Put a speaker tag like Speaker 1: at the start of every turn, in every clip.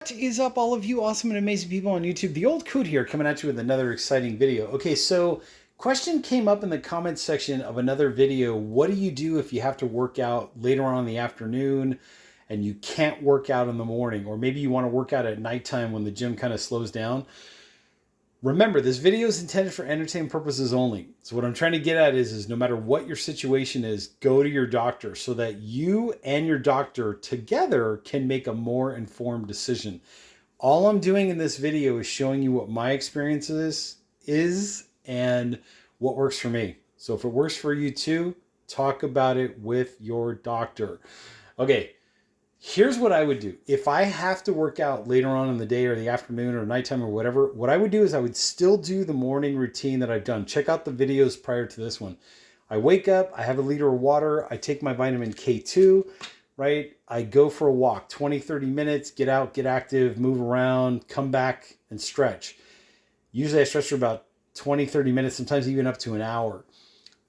Speaker 1: What is up, all of you awesome and amazing people on YouTube? The old coot here, coming at you with another exciting video. Okay, so question came up in the comments section of another video. What do you do if you have to work out later on in the afternoon and you can't work out in the morning? Or maybe you want to work out at nighttime when the gym kind of slows down. Remember, this video is intended for entertainment purposes only. So what I'm trying to get at is no matter what your situation is, go to your doctor so that you and your doctor together can make a more informed decision. All I'm doing in this video is showing you what my experience is and what works for me. So if it works for you too, talk about it with your doctor. Okay. Here's what I would do. If I have to work out later on in the day or the afternoon or nighttime or whatever, what I would do is I would still do the morning routine that I've done. Check out the videos prior to this one. I wake up, I have a liter of water, I take my vitamin K2, right? I go for a walk, 20, 30 minutes, get out, get active, move around, come back and stretch. Usually I stretch for about 20, 30 minutes, sometimes even up to an hour.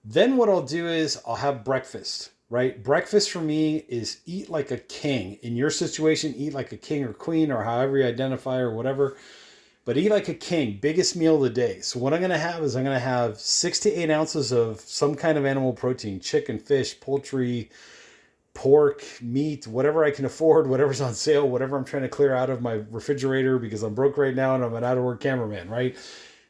Speaker 1: Then what I'll do is I'll have breakfast. Right? Breakfast for me is eat like a king. In your situation, eat like a king or queen or however you identify or whatever. But eat like a king. Biggest meal of the day. So what I'm going to have is I'm going to have 6 to 8 ounces of some kind of animal protein. Chicken, fish, poultry, pork, meat, whatever I can afford, whatever's on sale, whatever I'm trying to clear out of my refrigerator because I'm broke right now and I'm an out-of-work cameraman, right?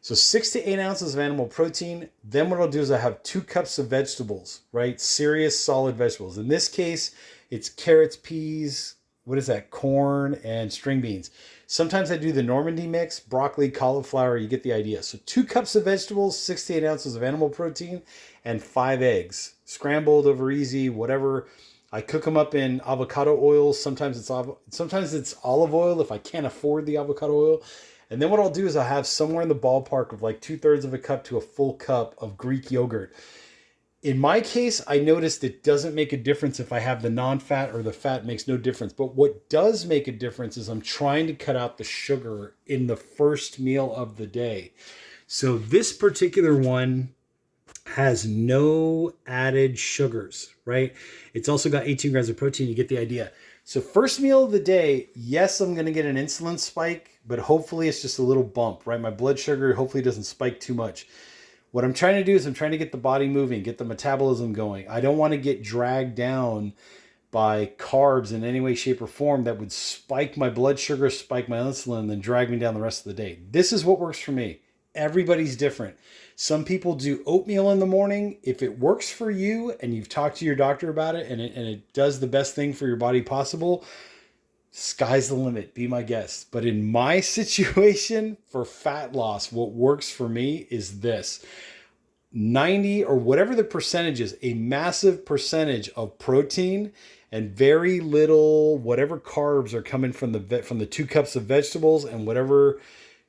Speaker 1: So 6 to 8 ounces of animal protein. Then what I'll do is I have 2 cups of vegetables, right? Serious, solid vegetables. In this case, it's carrots, peas, what is that? Corn and string beans. Sometimes I do the Normandy mix, broccoli, cauliflower, you get the idea. So 2 cups of vegetables, 6 to 8 ounces of animal protein, and 5 eggs. Scrambled over easy, whatever. I cook them up in avocado oil. Sometimes it's olive oil if I can't afford the avocado oil. And then what I'll do is I'll have somewhere in the ballpark of like 2/3 of a cup to a full cup of Greek yogurt. In my case, I noticed it doesn't make a difference if I have the non-fat or the fat, makes no difference. But what does make a difference is I'm trying to cut out the sugar in the first meal of the day. So this particular one has no added sugars, right? It's also got 18 grams of protein. You get the idea. So first meal of the day, yes, I'm going to get an insulin spike, but hopefully it's just a little bump, right? My blood sugar hopefully doesn't spike too much. What I'm trying to do is I'm trying to get the body moving, get the metabolism going. I don't want to get dragged down by carbs in any way, shape, or form that would spike my blood sugar, spike my insulin, and then drag me down the rest of the day. This is what works for me. Everybody's different. Some people do oatmeal in the morning. If it works for you and you've talked to your doctor about it and it does the best thing for your body possible, sky's the limit. Be my guest. But in my situation for fat loss, what works for me is this. 90 or whatever the percentage is, a massive percentage of protein and very little whatever carbs are coming from the 2 cups of vegetables and whatever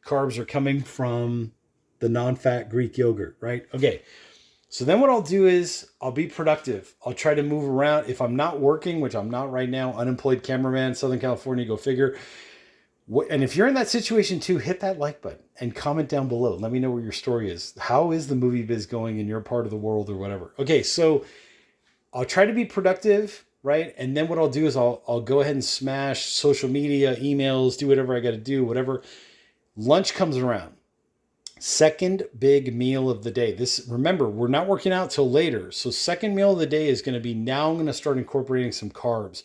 Speaker 1: carbs are coming from the non-fat Greek yogurt, right? Okay. So then what I'll do is I'll be productive. I'll try to move around. If I'm not working, which I'm not right now, unemployed cameraman, Southern California, go figure. And if you're in that situation too, hit that like button and comment down below. Let me know what your story is. How is the movie biz going in your part of the world or whatever? Okay, so I'll try to be productive, right? And then what I'll do is I'll go ahead and smash social media, emails, do whatever I got to do, whatever. Lunch comes around. Second big meal of the day. This, remember, we're not working out till later. So second meal of the day is going to be, now I'm going to start incorporating some carbs.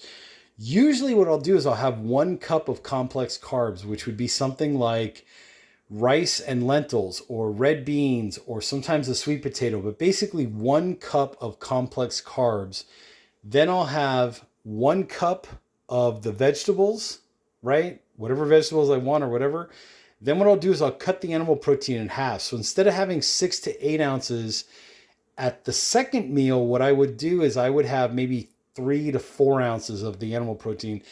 Speaker 1: Usually what I'll do is I'll have 1 cup of complex carbs, which would be something like rice and lentils or red beans or sometimes a sweet potato, but basically 1 cup of complex carbs. Then I'll have 1 cup of the vegetables, right? Whatever vegetables I want or whatever. Then what I'll do is I'll cut the animal protein in half. So instead of having 6 to 8 ounces at the second meal, what I would do is I would have maybe 3 to 4 ounces of the animal protein.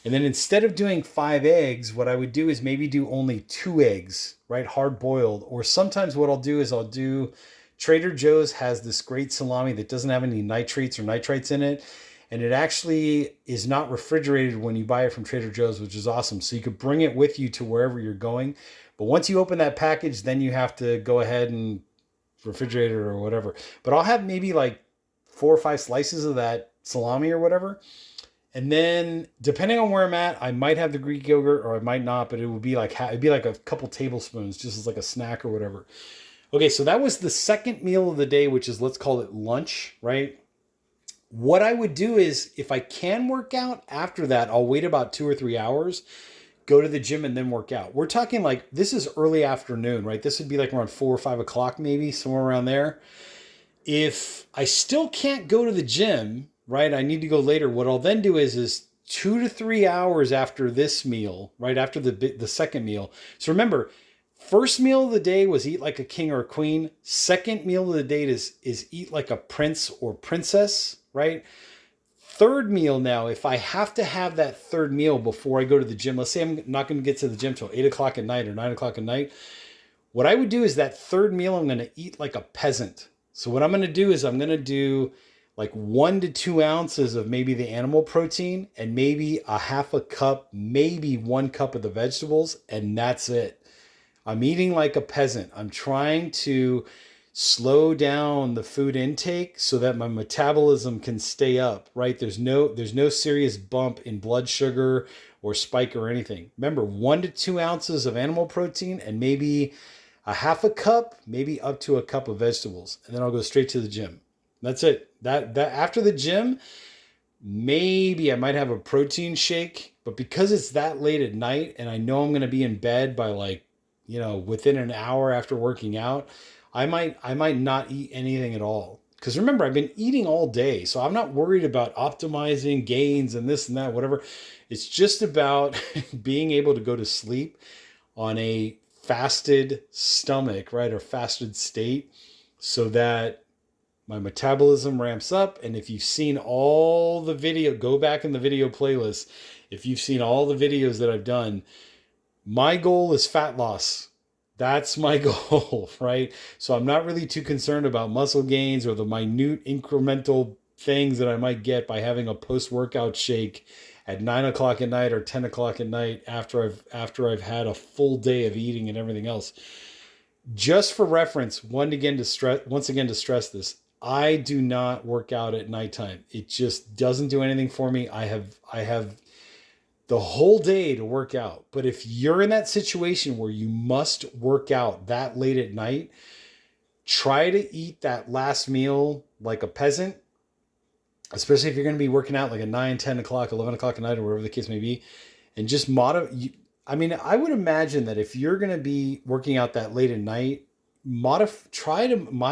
Speaker 1: And then instead of doing 5 eggs, what I would do is maybe do only 2 eggs, right? Hard boiled. Or sometimes what I'll do is I'll do, Trader Joe's has this great salami that doesn't have any nitrates or nitrites in it. And it actually is not refrigerated when you buy it from Trader Joe's, which is awesome. So you could bring it with you to wherever you're going. But once you open that package, then you have to go ahead and refrigerate it or whatever. But I'll have maybe like 4 or 5 slices of that salami or whatever. And then depending on where I'm at, I might have the Greek yogurt or I might not, but it would be like a couple tablespoons just as like a snack or whatever. Okay, so that was the second meal of the day, which is, let's call it lunch, right? What I would do is, if I can work out after that, I'll wait about 2 or 3 hours, go to the gym, and then work out. We're talking like, this is early afternoon, right? This would be like around 4 or 5 o'clock, maybe somewhere around there. If I still can't go to the gym, right, I need to go later. What I'll then do is 2 to 3 hours after this meal, right after the second meal. So remember, first meal of the day was eat like a king or a queen. Second meal of the day is eat like a prince or princess, right? Third meal now, if I have to have that third meal before I go to the gym, let's say I'm not going to get to the gym till 8 o'clock at night or 9 o'clock at night, what I would do is that third meal, I'm going to eat like a peasant. So what I'm going to do is I'm going to do like 1 to 2 ounces of maybe the animal protein and maybe a half a cup, maybe 1 cup of the vegetables, and that's it. I'm eating like a peasant. I'm trying to slow down the food intake so that my metabolism can stay up, right? There's no serious bump in blood sugar or spike or anything. Remember, 1 to 2 ounces of animal protein and maybe a half a cup, maybe up to a cup of vegetables, and then I'll go straight to the gym. That's it. That after the gym, maybe I might have a protein shake, but because it's that late at night and I know I'm going to be in bed by like, within an hour after working out, I might not eat anything at all. Because remember, I've been eating all day, so I'm not worried about optimizing gains and this and that, whatever. It's just about being able to go to sleep on a fasted stomach, right, or fasted state, so that my metabolism ramps up. And if you've seen all the video, go back in the video playlist. If you've seen all the videos that I've done, my goal is fat loss. That's my goal, right? So I'm not really too concerned about muscle gains or the minute incremental things that I might get by having a post-workout shake at 9 o'clock at night or 10 o'clock at night after I've had a full day of eating and everything else. Just for reference, once again to stress this, I do not work out at nighttime. It just doesn't do anything for me. I have the whole day to work out. But if you're in that situation where you must work out that late at night, try to eat that last meal like a peasant, especially if you're going to be working out like at 9, 10 o'clock, 11 o'clock at night, or whatever the case may be. And just I would imagine that if you're going to be working out that late at night, my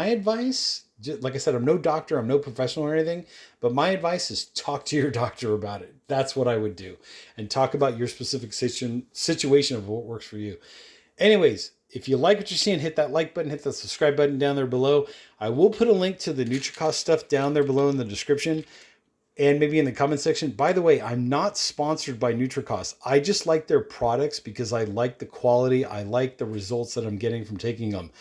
Speaker 1: advice, like I said, I'm no doctor, I'm no professional or anything, but my advice is talk to your doctor about it. That's what I would do. And talk about your specific situation of what works for you. Anyways, if you like what you're seeing, hit that like button, hit that subscribe button down there below. I will put a link to the NutriCost stuff down there below in the description and maybe in the comment section. By the way, I'm not sponsored by NutriCost. I just like their products because I like the quality. I like the results that I'm getting from taking them.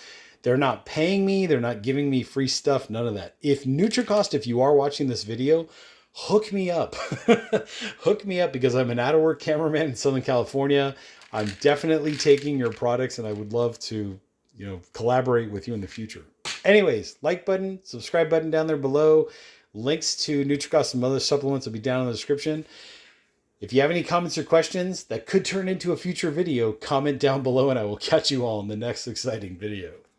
Speaker 1: They're not paying me. They're not giving me free stuff. None of that. If NutriCost, if you are watching this video, hook me up. Hook me up because I'm an out-of-work cameraman in Southern California. I'm definitely taking your products and I would love to, collaborate with you in the future. Anyways, like button, subscribe button down there below. Links to NutriCost and other supplements will be down in the description. If you have any comments or questions that could turn into a future video, comment down below and I will catch you all in the next exciting video.